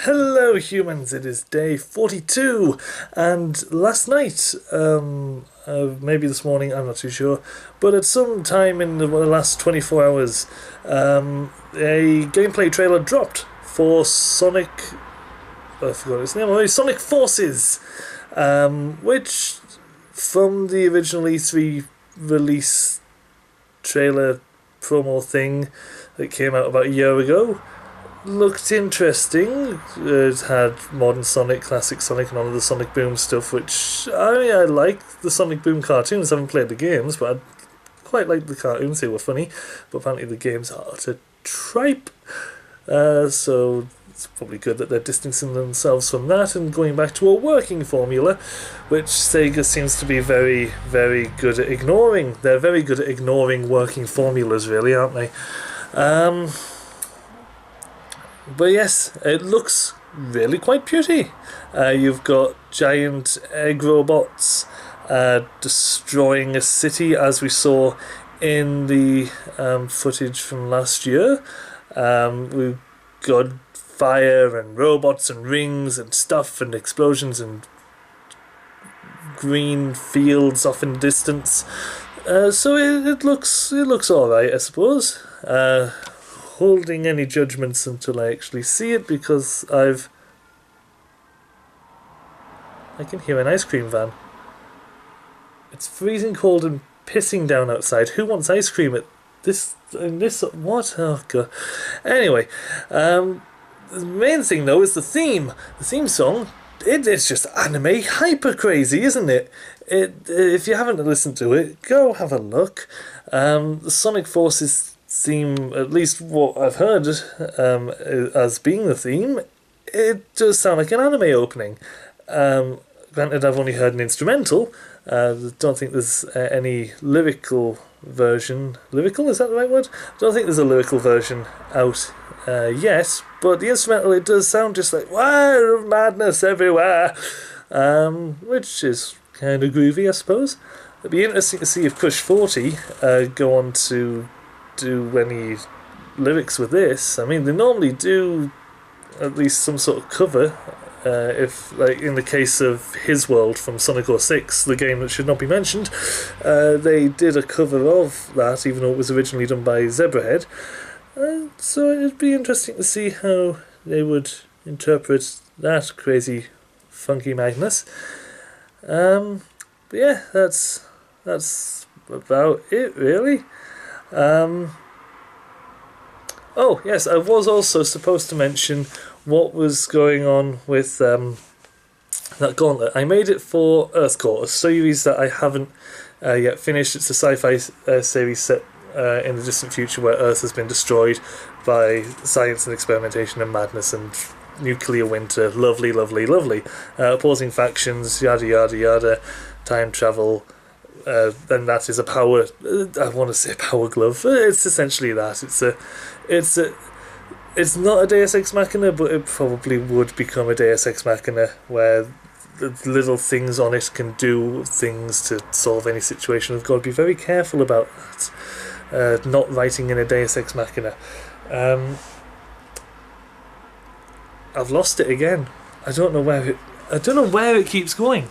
Hello, humans. It is day 42, and last night, maybe this morning, I'm not too sure, but at some time in the last 24 hours, a gameplay trailer dropped for Sonic. I forgot its name already. Sonic Forces, which from the original E3 release trailer promo thing that came out about a year ago looked interesting. It had modern Sonic, classic Sonic, and all of the Sonic Boom stuff, which I like the Sonic Boom cartoons. I haven't played the games, but I quite like the cartoons. They were funny, but apparently the games are utter tripe. So it's probably good that they're distancing themselves from that and going back to a working formula, which Sega seems to be very, very good at ignoring. They're very good at ignoring working formulas, really, aren't they? But yes, it looks really quite pretty. You've got giant egg robots destroying a city, as we saw in the footage from last year. We've got fire and robots and rings and stuff and explosions and green fields off in the distance. So it looks alright, I suppose. Holding any judgments until I actually see it, because I can hear an ice cream van. It's freezing cold and pissing down outside. Who wants ice cream at this what? Oh god. Anyway, the main thing though is the theme. The theme song. It's just anime hyper crazy, isn't it? If you haven't listened to it, go have a look. The Sonic Forces theme, at least what I've heard as being the theme, it does sound like an anime opening. Granted, I've only heard an instrumental. Don't think there's any lyrical version. Lyrical, is that the right word? Don't think there's a lyrical version out yet, but the instrumental, it does sound just like wow, madness everywhere, which is kind of groovy, I suppose. It'd be interesting to see if Push 40 go on to do any lyrics with this. I mean, they normally do at least some sort of cover. If, like in the case of His World from Sonic 06, the game that should not be mentioned, they did a cover of that, even though it was originally done by Zebrahead. So it'd be interesting to see how they would interpret that crazy, funky madness. But yeah, that's about it, really. Oh yes, I was also supposed to mention what was going on with that gauntlet. I made it for Earthcore, a series that I haven't yet finished. It's a sci-fi series set in the distant future where Earth has been destroyed by science and experimentation and madness and nuclear winter. Lovely, lovely, lovely. Opposing factions, yada yada yada, time travel. Then that is a power. I want to say power glove. It's essentially that. It's not a Deus Ex Machina, but it probably would become a Deus Ex Machina, where the little things on it can do things to solve any situation. We've got to be very careful about that. Not writing in a Deus Ex Machina. I've lost it again. I don't know where it keeps going.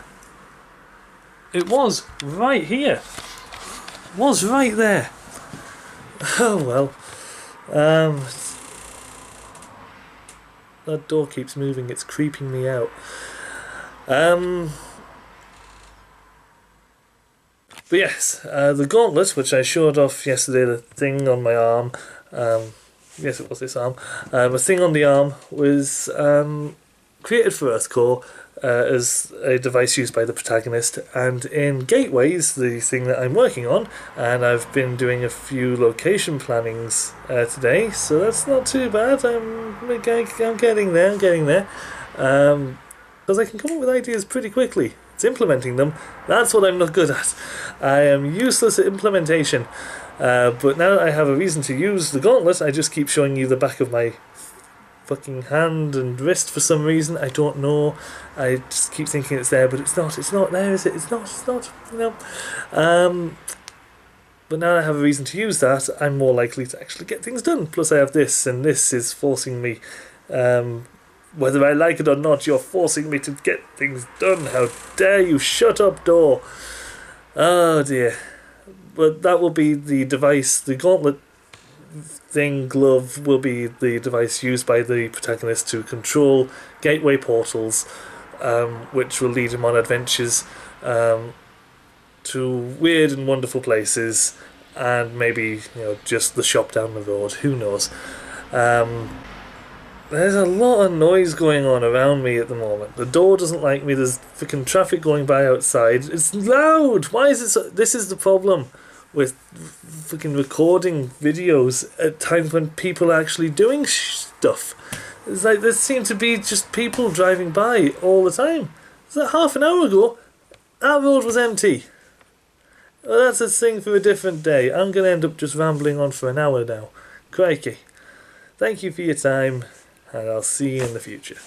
It was right here. It was right there. Oh well. That door keeps moving. It's creeping me out. But yes, the gauntlet, which I showed off yesterday, the thing on my arm. Yes, it was this arm. The thing on the arm was created for Earthcore as a device used by the protagonist, and in Gateways, the thing that I'm working on, and I've been doing a few location plannings today, so that's not too bad. I'm getting there, because I can come up with ideas pretty quickly. It's implementing them. That's what I'm not good at. I am useless at implementation. But now that I have a reason to use the gauntlet, I just keep showing you the back of my fucking hand and wrist for some reason. I don't know. I just keep thinking it's there, but it's not. It's not there, is it? It's not. You know. But now I have a reason to use that, I'm more likely to actually get things done. Plus I have this, and this is forcing me Whether I like it or not, you're forcing me to get things done. How dare you? Shut up, door. Oh dear. But that will be the device, the gauntlet thing glove will be the device used by the protagonist to control gateway portals, which will lead him on adventures to weird and wonderful places, and maybe just the shop down the road. Who knows? There's a lot of noise going on around me at the moment. The door doesn't like me. There's freaking traffic going by outside. It's loud. Why is it so? This is the problem with freaking recording videos at times when people are actually doing stuff. It's like there seem to be just people driving by all the time. It's like half an hour ago, that road was empty. Well, that's a thing for a different day. I'm going to end up just rambling on for an hour now. Crikey. Thank you for your time, and I'll see you in the future.